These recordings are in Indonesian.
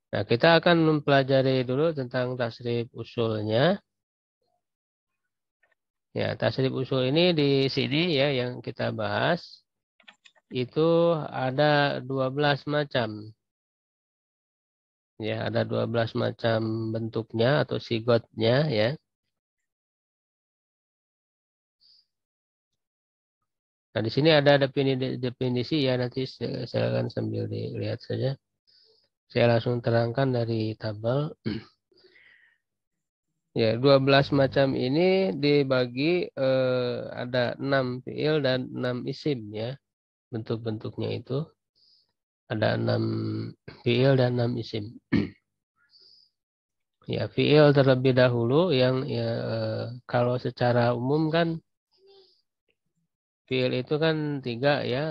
Nah, kita akan mempelajari dulu tentang tasrif usulnya. Ya, tasrif usul ini di sini ya yang kita bahas itu ada 12 macam. Ya, ada 12 macam bentuknya atau sigotnya ya. Nah, di sini ada definisi ya, nanti silakan sambil dilihat saja. Saya langsung terangkan dari tabel. Ya, 12 macam ini dibagi ada 6 fiil dan 6 isim ya. Bentuk-bentuknya itu ada 6 fiil dan 6 isim. Ya, fiil terlebih dahulu yang ya, kalau secara umum kan fiil itu kan 3 ya,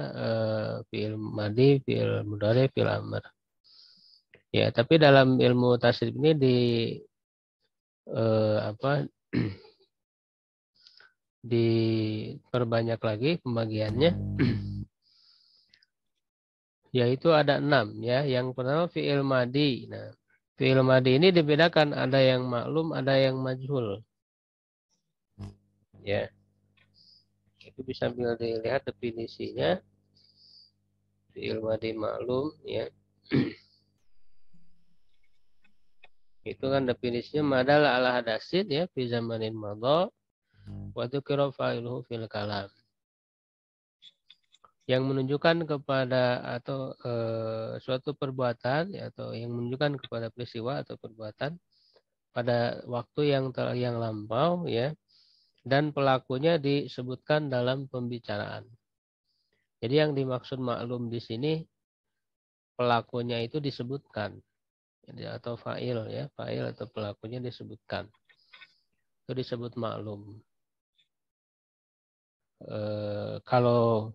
fiil madi, fiil mudhari, fiil amr. Ya, tapi dalam ilmu tasrif ini apa diperbanyak lagi pembagiannya, yaitu ada 6 ya. Yang pertama fiil madi. Nah, fiil madi ini dibedakan, ada yang maklum, ada yang majhul. Ya, itu bisa sambil dilihat definisinya. Fiil madi maklum ya. Itu kan definisinya madal ala hadasin ya fi zamanin madha wa dzukira fa'iluhu fil kalam. Yang menunjukkan kepada atau suatu perbuatan ya, atau yang menunjukkan kepada peristiwa atau perbuatan pada waktu yang lampau ya, dan pelakunya disebutkan dalam pembicaraan. Jadi yang dimaksud maklum di sini pelakunya itu disebutkan. Jadi, atau fa'il ya, fa'il atau pelakunya disebutkan. Itu disebut maklum. Kalau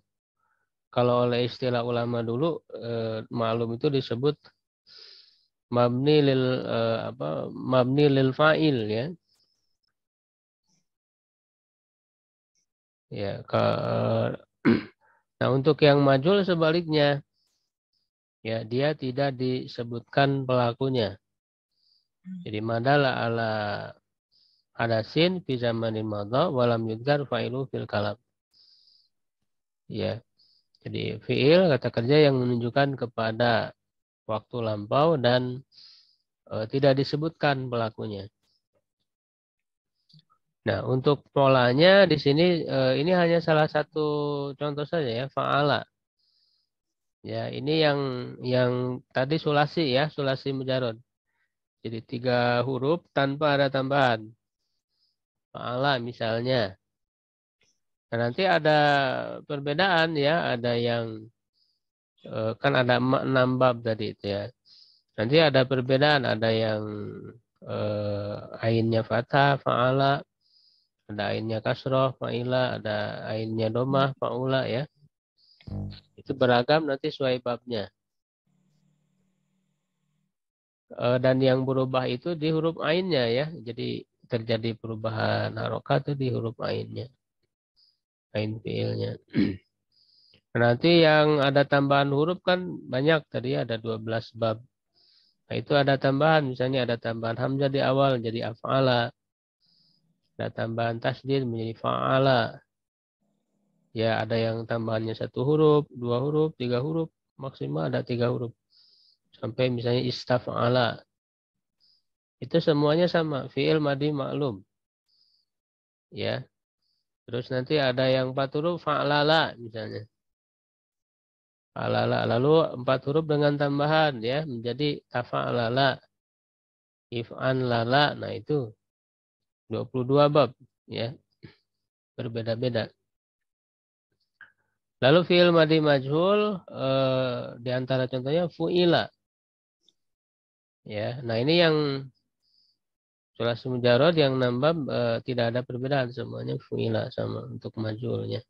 oleh istilah ulama dulu, maklum itu disebut mabni lil mabni lil fa'il ya. Ya, nah untuk yang majhul sebaliknya, ya dia tidak disebutkan pelakunya. Jadi madala ala hadasin fi zamanin madha walam yudhkar fa'ilu fil kalam. Ya, jadi fiil kata kerja yang menunjukkan kepada waktu lampau dan tidak disebutkan pelakunya. Nah, untuk polanya di sini ini hanya salah satu contoh saja ya, fa'ala. Ya, ini yang tadi sulasi ya, sulasi mujarad. Jadi 3 huruf tanpa ada tambahan. Fa'ala misalnya. Nah, nanti ada perbedaan ya, ada yang kan ada 6 bab tadi itu ya. Nanti ada perbedaan, ada yang ainnya fathah, fa'ala, ada ainnya kasroh, fa'ila, ada ainnya domah, fa'ula ya. Itu beragam nanti sesuai babnya. Dan yang berubah itu di huruf ainnya ya. Jadi terjadi perubahan harokat itu di huruf ainnya. Ain fiilnya. Nanti yang ada tambahan huruf kan banyak tadi ada 12 bab. Nah, itu ada tambahan, misalnya ada tambahan hamzah di awal jadi af'ala. Ada tambahan tasdid menjadi fa'ala. Ya ada yang tambahannya 1 huruf, 2 huruf, 3 huruf. Maksimal ada 3 huruf. Sampai misalnya istaf'ala. Itu semuanya sama. Fi'il madi maklum. Ya. Terus nanti ada yang 4 huruf fa'lala misalnya. Fa'lala. Lalu 4 huruf dengan tambahan ya menjadi tafa'lala. If'an lala. Nah itu 22 bab ya. Berbeda-beda. Lalu fi'il madi majhul di antara contohnya fu'ila. Ya. Nah ini yang sulasi mujarad yang nambah tidak ada perbedaan, semuanya fu'ila sama untuk majhulnya.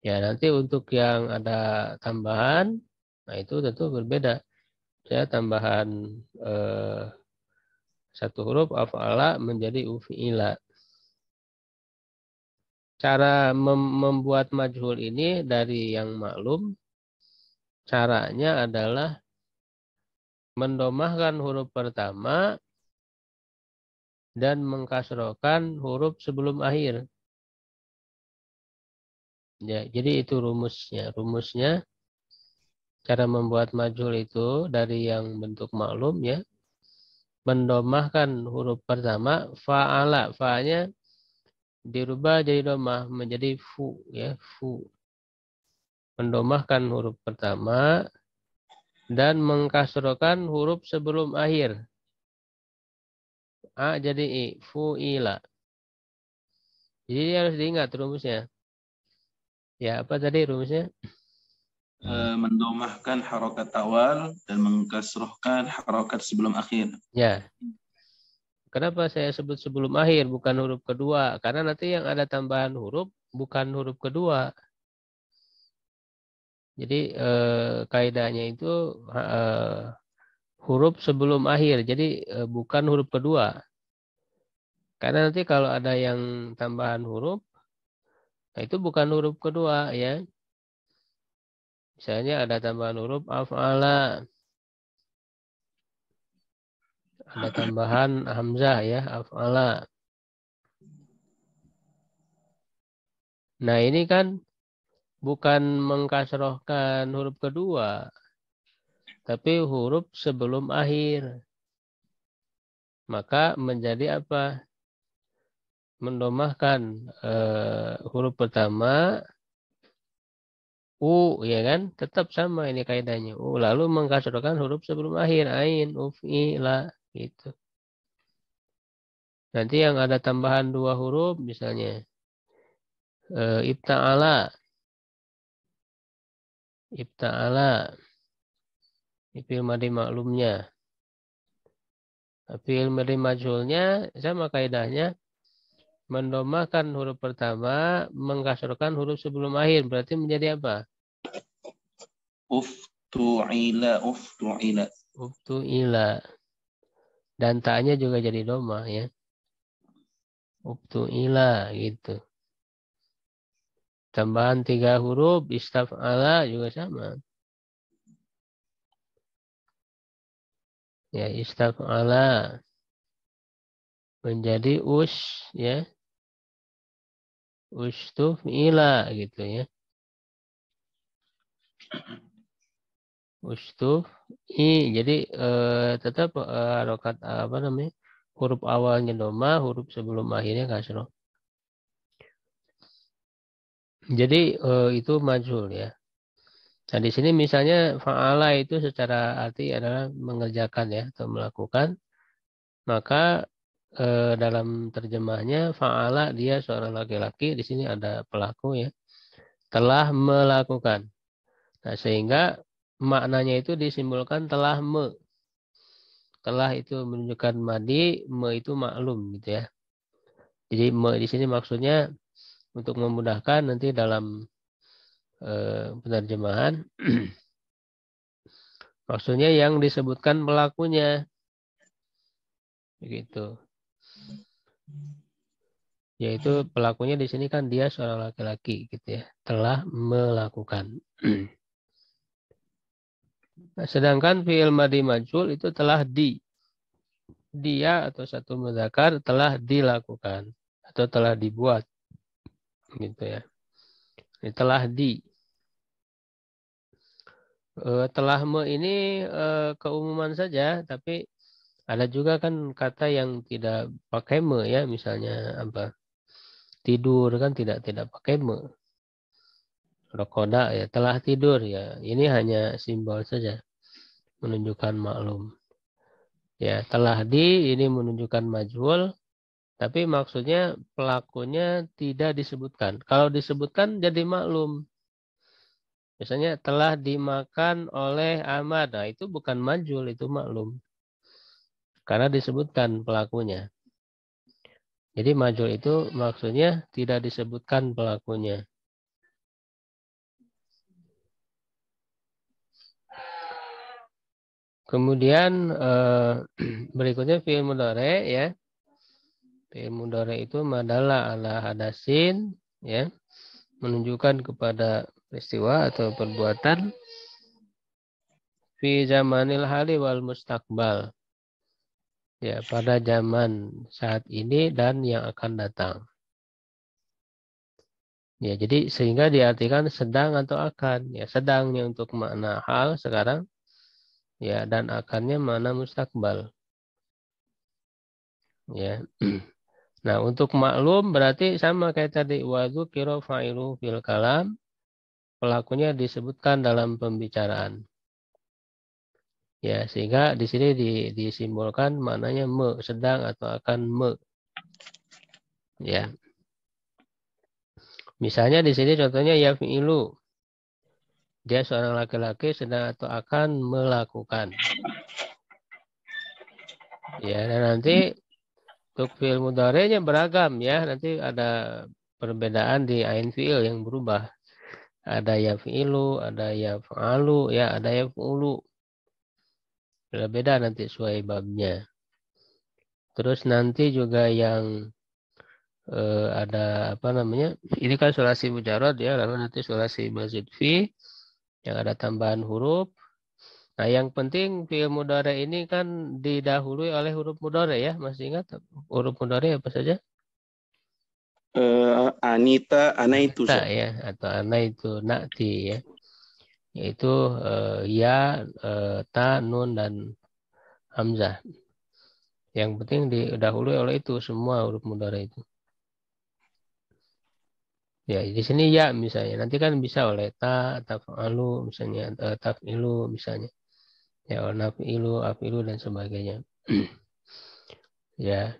Ya nanti untuk yang ada tambahan, nah itu tentu berbeda. Ya tambahan eh, 1 huruf af'ala menjadi ufi'ila. Cara membuat majhul ini dari yang maklum, caranya adalah mendomahkan huruf pertama dan mengkasrohkan huruf sebelum akhir. Ya, jadi itu rumusnya. Rumusnya cara membuat majhul itu dari yang bentuk maklum ya. Mendomahkan huruf pertama fa'ala. Fa'nya dirubah jadi domah menjadi fu ya, fu. Mendomahkan huruf pertama dan mengkasrohkan huruf sebelum akhir. A jadi i, fu'ila. Jadi harus diingat rumusnya. Ya, apa tadi rumusnya? Mendomahkan harokat awal dan mengkasrohkan harokat sebelum akhir. Ya. Kenapa saya sebut sebelum akhir bukan huruf kedua? Karena nanti yang ada tambahan huruf bukan huruf kedua. Jadi kaidahnya itu huruf sebelum akhir. Jadi bukan huruf kedua. Karena nanti kalau ada yang tambahan huruf, nah itu bukan huruf kedua ya. Misalnya ada tambahan huruf af'ala. Ada tambahan hamzah ya, af'ala. Nah ini kan bukan mengkasrohkan huruf kedua, tapi huruf sebelum akhir. Maka menjadi apa? Mendomahkan huruf pertama u ya kan? Tetap sama ini kaidahnya. U lalu mengkasrohkan huruf sebelum akhir ain, uf'ila gitu. Nanti yang ada tambahan dua huruf misalnya ibta'ala. Ibta'ala. Fi'il madhi maklumnya. Fi'il madhi majhulnya sama kaidahnya. Mendomahkan huruf pertama, mengkasrohkan huruf sebelum akhir. Berarti menjadi apa? Uftu'ila, uftu'ila. Ubtu'ila. Dan ta'nya juga jadi domah ya. Ubtu'ila gitu. Tambahan 3 huruf, istaf'ala juga sama. Ya, istaf'ala. Menjadi ya. Ustuf'ila gitu ya. Jadi tetap harokat apa namanya? Huruf awalnya domah, huruf sebelum akhirnya kasroh. Jadi itu majhul ya. Nah di sini misalnya fa'ala itu secara arti adalah mengerjakan ya atau melakukan. Maka dalam terjemahnya fa'ala dia seorang laki-laki. Di sini ada pelaku ya. Telah melakukan. Nah sehingga maknanya itu disimbolkan telah Telah itu menunjukkan madi, itu maklum gitu ya. Jadi di sini maksudnya untuk memudahkan nanti dalam penerjemahan maksudnya yang disebutkan pelakunya begitu. Yaitu pelakunya di sini kan dia seorang laki-laki gitu ya, telah melakukan. Nah, sedangkan fi'il madhi majhul itu telah dia atau satu mudzakkar telah dilakukan atau telah dibuat gitu ya. Ini telah telah ini keumuman saja, tapi ada juga kan kata yang tidak pakai ya, misalnya apa? Tidur kan tidak pakai Rokoda ya, telah tidur ya. Ini hanya simbol saja menunjukkan maklum. Ya, telah ini menunjukkan majhul, tapi maksudnya pelakunya tidak disebutkan. Kalau disebutkan jadi maklum. Misalnya telah dimakan oleh Ahmad. Nah, itu bukan majhul, itu maklum. Karena disebutkan pelakunya. Jadi majhul itu maksudnya tidak disebutkan pelakunya. Kemudian berikutnya fi'il mudhari ya. Fi'il mudhari itu madalla ala hadasin ya, menunjukkan kepada peristiwa atau perbuatan fi zamanil hali wal mustaqbal. Ya, pada zaman saat ini dan yang akan datang. Ya, jadi sehingga diartikan sedang atau akan. Ya, sedangnya untuk makna hal sekarang, ya, dan akannya makna mustakbal. Ya. Nah, untuk maklum berarti sama kayak tadi, wa dzukira fa'ilu fil kalam, pelakunya disebutkan dalam pembicaraan. Ya, sehingga di sini disimbolkan maknanya me, sedang atau akan me. Ya. Misalnya di sini contohnya yafilu. Dia seorang laki-laki sedang atau akan melakukan. Ya, dan nanti untuk fi'il mudhari'nya beragam ya. Nanti ada perbedaan di ain fi'il yang berubah. Ada yafilu, ada yaf'alu, ya, ada yaf'ulu. Beda nanti sesuai babnya. Terus nanti juga yang ada apa namanya? Ini kan sulasi mujarad ya, lalu nanti sulasi mazid fi yang ada tambahan huruf. Nah, yang penting fi'il mudhari ini kan didahului oleh huruf mudhari ya. Masih ingat huruf mudhari apa saja? Anita, ana itu, Ta ya, atau ana itu nakti ya. Yaitu ya, ta, nun, dan hamzah. Yang penting didahului oleh itu semua huruf mudhari itu. Ya, di sini ya misalnya. Nanti kan bisa oleh ta, taf'alu misalnya, taf'ilu misalnya. Ya, nafilu, afilu dan sebagainya. Ya,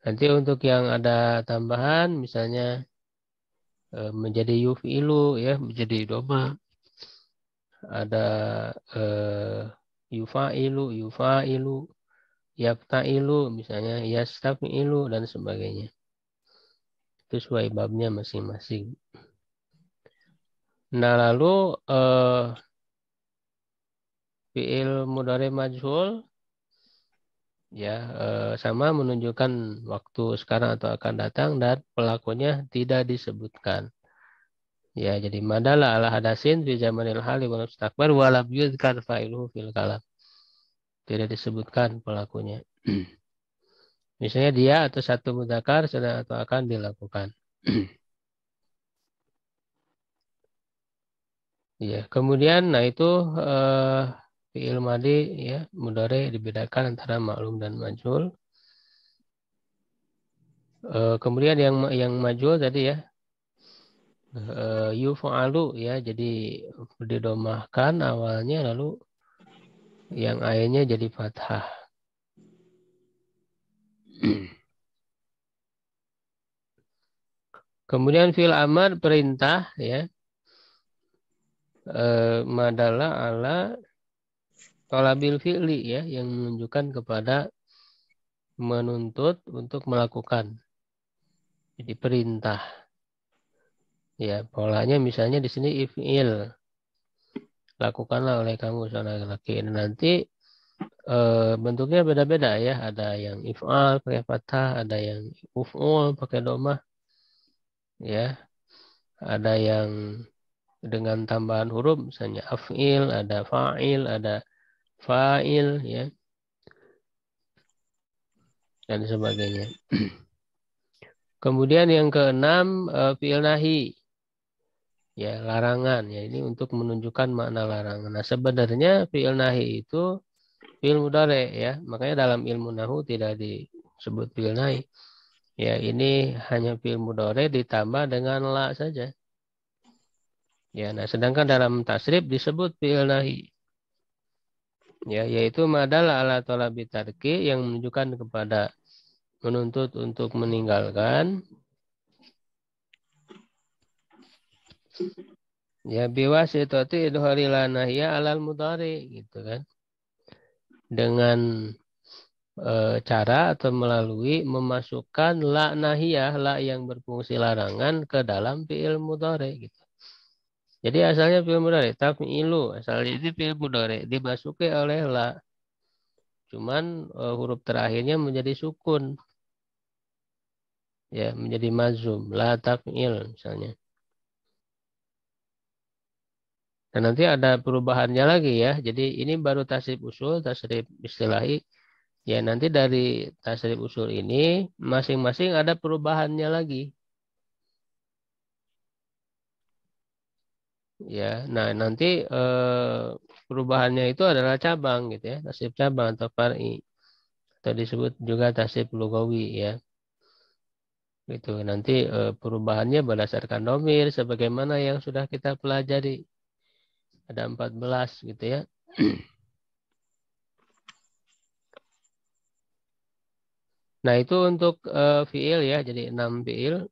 nanti untuk yang ada tambahan misalnya menjadi yufilu ya, menjadi doma. Ada yufailu, yaftailu misalnya, yastafilu dan sebagainya. Itu sesuai babnya masing-masing. Nah, lalu fi'il mudhari majhul ya sama menunjukkan waktu sekarang atau akan datang dan pelakunya tidak disebutkan. Ya, jadi madalla ala hadasin fi zamanil hali wal mustaqbal wa lam yuzkar fa'iluhu fil kalam. Tidak disebutkan pelakunya. Misalnya dia atau satu mudzakkar sedang atau akan dilakukan. Ya, kemudian nah itu fi'il madi ya, mudhari dibedakan antara maklum dan majhul. Kemudian yang majhul tadi ya, yuf'alu ya, jadi didomahkan awalnya lalu yang akhirnya jadi fathah. Kemudian fi'il amar perintah ya, madalla ala talabil fi'li ya, yang menunjukkan kepada menuntut untuk melakukan. Jadi perintah. Ya, polanya misalnya di sini if'il. Lakukanlah oleh kamu seorang laki-laki. Nanti bentuknya beda-beda ya. Ada yang if'al pakai fathah, ada yang uf'ul pakai domah. Ya, ada yang dengan tambahan huruf misalnya af'il, ada fa'il, ada fa'il ya, dan sebagainya. Kemudian yang keenam fi'il nahi. Ya, larangan ya, ini untuk menunjukkan makna larangan. Nah, sebenarnya fi'il nahi itu fi'il mudhari ya. Makanya dalam ilmu nahu tidak disebut fi'il nahi. Ya, ini hanya fi'il mudhari ditambah dengan la saja. Ya, nah sedangkan dalam tasrif disebut fi'il nahi. Ya, yaitu madalla ala talabi tarki yang menunjukkan kepada menuntut untuk meninggalkan. Ya, biwasitati idhari la nahya alal mudhari gitu kan. Dengan cara atau melalui memasukkan la nahiyah, la yang berfungsi larangan ke dalam fi'il mudhari gitu. Jadi asalnya fi'il mudhari, taf'ilu, asalnya itu fi'il mudhari dimasuki oleh la. Cuman huruf terakhirnya menjadi sukun. Ya, menjadi mazum, la taf'il misalnya. Nah, nanti ada perubahannya lagi ya. Jadi ini baru tasrif usul, tasrif istilahi. Ya, nanti dari tasrif usul ini masing-masing ada perubahannya lagi. Ya, nah nanti perubahannya itu adalah cabang gitu ya, tasrif cabang atau far'i. Atau disebut juga tasrif lugawi ya. Itu nanti perubahannya berdasarkan domir sebagaimana yang sudah kita pelajari. Ada 14 gitu ya. Nah, itu untuk fiil ya, jadi 6 fiil.